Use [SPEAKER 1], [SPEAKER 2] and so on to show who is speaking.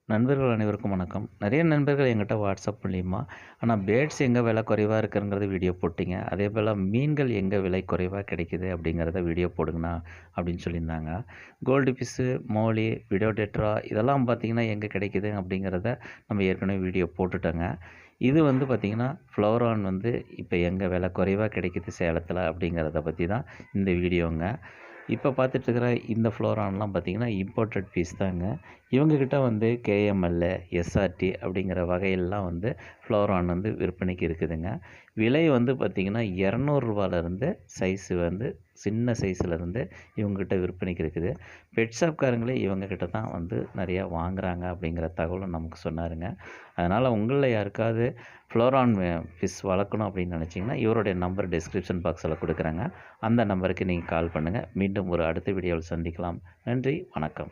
[SPEAKER 1] நண்பர்கள் அனைவருக்கும் வணக்கம். நிறைய நண்பர்கள் என்கிட்ட வாட்ஸ்அப் மூலியமா, பேட்ஸ் எங்க விலை குறைவா இருக்குங்கிறது வீடியோ போட்டீங்க. அதேபோல மீன்கள் எங்க விலை குறைவா கிடைக்குது அப்படிங்கிறத வீடியோ போடுங்கண்ணா அப்படின்னு சொல்லியிருந்தாங்க. கோல்டு ஃபிஷ்ஷு, மோலி, விடோடெட்ரா இதெல்லாம் பார்த்தீங்கன்னா எங்கே கிடைக்குது அப்படிங்கிறத நம்ம ஏற்கனவே வீடியோ போட்டுட்டோங்க. இது வந்து பார்த்தீங்கன்னா, ஃப்ளோரான் வந்து இப்போ எங்கே விலை குறைவா கிடைக்குது சேலத்தில அப்படிங்கிறத பத்தி தான் இந்த வீடியோங்க. இப்போ பார்த்துட்ருக்கிற இந்த ஃப்ளோரான்லாம் பார்த்தீங்கன்னா, இம்போர்ட்டட் பீஸ் தாங்க. இவங்ககிட்ட வந்து கேஎம்எல், எஸ்ஆர்டி அப்படிங்கிற வகையெல்லாம் வந்து ஃப்ளோரான் வந்து விற்பனைக்கு இருக்குதுங்க. விலை வந்து பார்த்திங்கன்னா ரூ. 200 சைஸு வந்து சின்ன சைஸ்லேருந்து இவங்ககிட்ட விற்பனைக்கு இருக்குது. பெட் ஷாப்காரங்களே இவங்ககிட்ட தான் வந்து நிறையா வாங்குகிறாங்க அப்படிங்கிற தகவலும் நமக்கு சொன்னாருங்க. அதனால் உங்களில் யாருக்காவது ஃப்ளோரான் ஃபிஷ் வளர்க்கணும் அப்படின்னு நினச்சிங்கன்னா இவருடைய நம்பர் டிஸ்கிரிப்ஷன் பாக்ஸில் கொடுக்குறேங்க. அந்த நம்பருக்கு நீங்கள் கால் பண்ணுங்கள். மீண்டும் ஒரு அடுத்த வீடியோவில் சந்திக்கலாம். நன்றி, வணக்கம்.